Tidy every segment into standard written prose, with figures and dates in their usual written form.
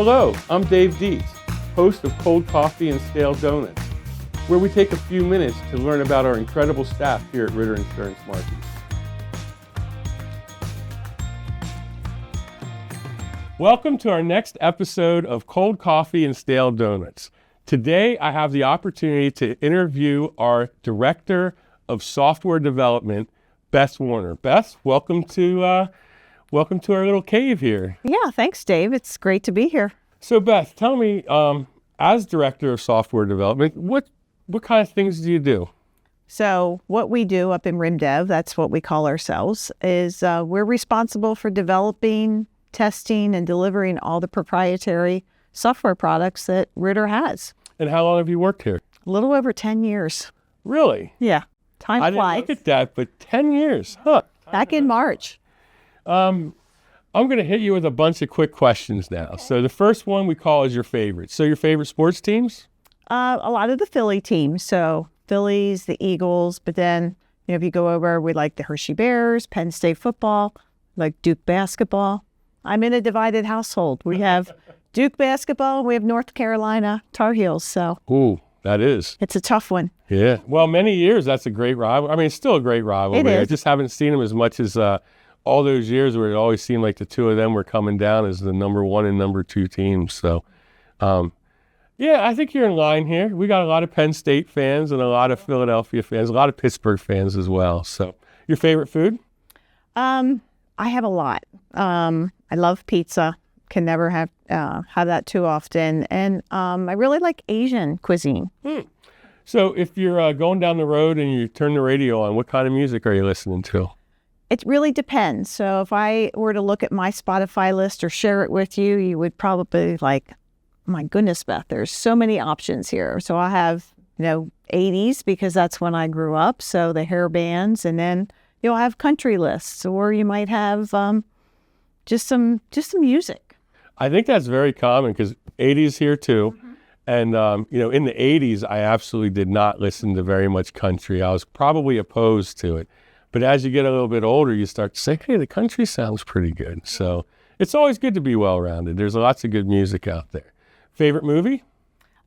Hello, I'm Dave Dietz, host of Cold Coffee and Stale Donuts, where we take a few minutes to learn about our incredible staff here at Ritter Insurance Marketing. Welcome to our next episode of Cold Coffee and Stale Donuts. Today, I have the opportunity to interview our Director of Software Development, Beth Warner. Beth, welcome to our little cave here. Yeah, thanks, Dave. It's great to be here. So, Beth, tell me, as Director of Software Development, what kind of things do you do? So what we do up in RimDev, that's what we call ourselves, is we're responsible for developing, testing, and delivering all the proprietary software products that Ritter has. And how long have you worked here? A little over 10 years. Really? Yeah. Time I flies. didn't look at that, but 10 years, huh? Back in March. I'm going to hit you with a bunch of quick questions now. So the first one we call is your favorite. So your favorite sports teams? A lot of the Philly teams. So Phillies, the Eagles, but then, if you go over, we like the Hershey Bears, Penn State football, like Duke basketball. I'm in a divided household. We have Duke basketball, we have North Carolina Tar Heels. So Ooh, that is. it's a tough one. Yeah. Well, many years, that's a great rivalry. I mean, it's still a great rivalry. It is. I just haven't seen them as much as all those years where it always seemed like the two of them were coming down as the number one and number two teams. So, yeah, I think you're in line here. We got a lot of Penn State fans and a lot of Philadelphia fans, a lot of Pittsburgh fans as well. So, your favorite food? I have a lot. I love pizza. Can never have that too often. And I really like Asian cuisine. So, if you're going down the road and you turn the radio on, what kind of music are you listening to? It really depends. So if I were to look at my Spotify list or share it with you, you would probably like, my goodness, Beth, there's so many options here. So I have, 80s because that's when I grew up. So the hair bands, and then you'll have country lists, or you might have just some music. I think that's very common because 80s here too. And, in the 80s, I absolutely did not listen to very much country. I was probably opposed to it. But as you get a little bit older, you start to say, hey, the country sounds pretty good. So it's always good to be well-rounded. There's lots of good music out there. Favorite movie?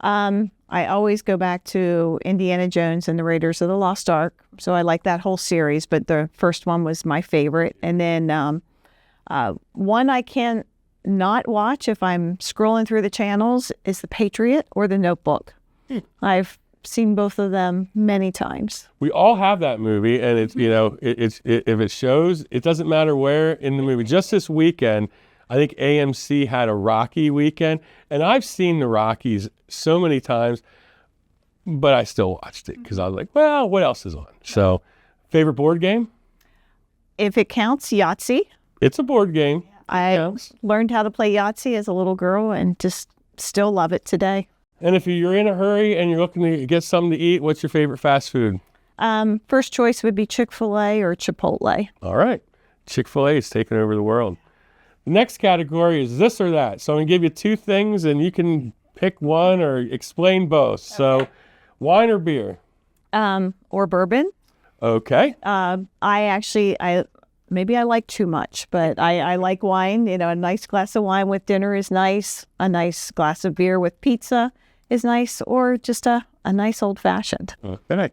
I always go back to Indiana Jones and the Raiders of the Lost Ark. So I like that whole series, but the first one was my favorite. And then one I can't not watch if I'm scrolling through the channels is The Patriot or The Notebook. I've seen both of them many times. We all have that movie, and it's if it shows, it doesn't matter where in the movie. Just this weekend, I think AMC had a Rocky weekend, and I've seen the Rockies so many times, but I still watched it because I was like, well, what else is on? So, favorite board game? If it counts, Yahtzee. It's a board game. I learned how to play Yahtzee as a little girl and just still love it today. And if you're in a hurry and you're looking to get something to eat, what's your favorite fast food? First choice would be Chick-fil-A or Chipotle. All right. Chick-fil-A is taking over the world. The next category is this or that. So I'm going to give you two things, and you can pick one or explain both. So wine or beer? Or bourbon. Okay. Maybe I like too much, but I like wine. A nice glass of wine with dinner is nice. A nice glass of beer with pizza is nice, or just a nice old-fashioned. Okay.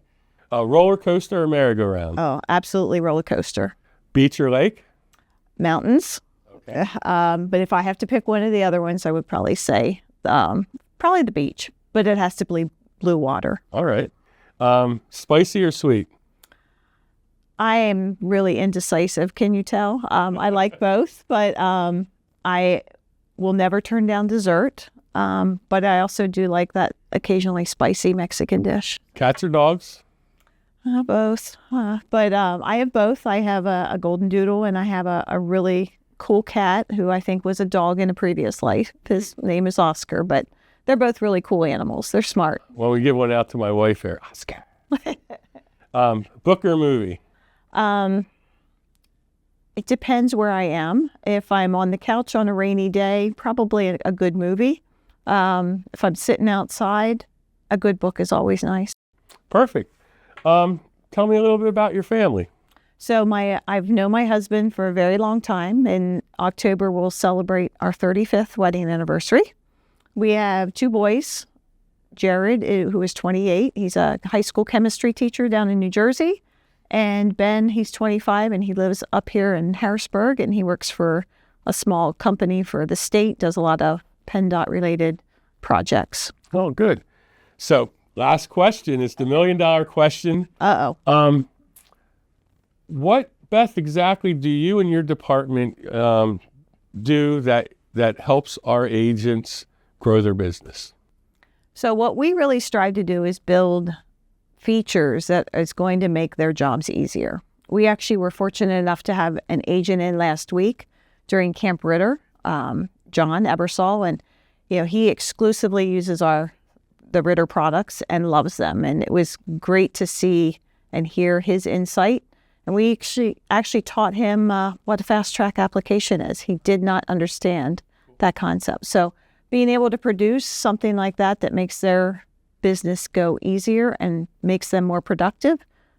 Roller coaster or merry-go-round? Oh, absolutely roller coaster. Beach or lake? Mountains. Okay. But if I have to pick one of the other ones, I would probably say probably the beach, but it has to be blue water. All right. Spicy or sweet? I am really indecisive, can you tell? I like both, but I will never turn down dessert. But I also do like that occasionally spicy Mexican dish. Cats or dogs? Both. But I have both. I have a golden doodle, and I have a really cool cat who I think was a dog in a previous life. His name is Oscar, but they're both really cool animals. They're smart. Well, we give one out to my wife here. Oscar. Book or movie? It depends where I am. If I'm on the couch on a rainy day, probably a good movie. If I'm sitting outside, a good book is always nice. Perfect. Tell me a little bit about your family. So I've known my husband for a very long time. In October, we'll celebrate our 35th wedding anniversary. We have 2 boys. Jared, who is 28, he's a high school chemistry teacher down in New Jersey. And Ben, he's 25, and he lives up here in Harrisburg, and he works for a small company for the state, does a lot of PennDOT-related projects. Oh, good. So last question is the $1 million question. Uh-oh. What, Beth, exactly do you and your department do that helps our agents grow their business? So what we really strive to do is build features that is going to make their jobs easier. We actually were fortunate enough to have an agent in last week during Camp Ritter, John Ebersol, and he exclusively uses the Ritter products and loves them. And it was great to see and hear his insight. And we actually taught him what a fast track application is. He did not understand that concept. So being able to produce something like that makes their business go easier and makes them more productive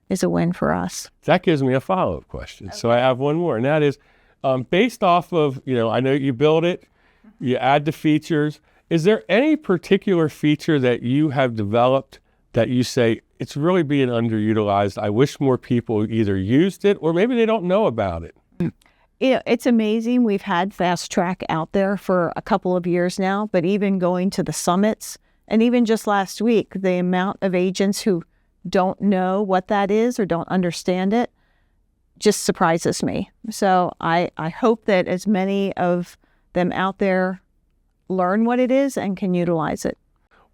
is a win for us. That gives me a follow-up question. Okay. So I have one more, and that is based off of, I know you build it, you add the features. Is there any particular feature that you have developed that you say it's really being underutilized? I wish more people either used it or maybe they don't know about it. It's amazing. We've had Fast Track out there for a couple of years now, but even going to the summits, and even just last week, the amount of agents who don't know what that is or don't understand it just surprises me. So I hope that as many of them out there learn what it is and can utilize it.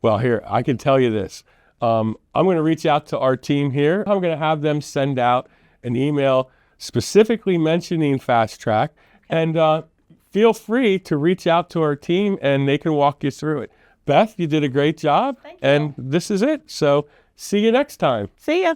Well, here, I can tell you this. I'm going to reach out to our team here. I'm going to have them send out an email specifically mentioning Fast Track, and feel free to reach out to our team and they can walk you through it. Beth, you did a great job. Thank you. And this is it. So see you next time. See ya.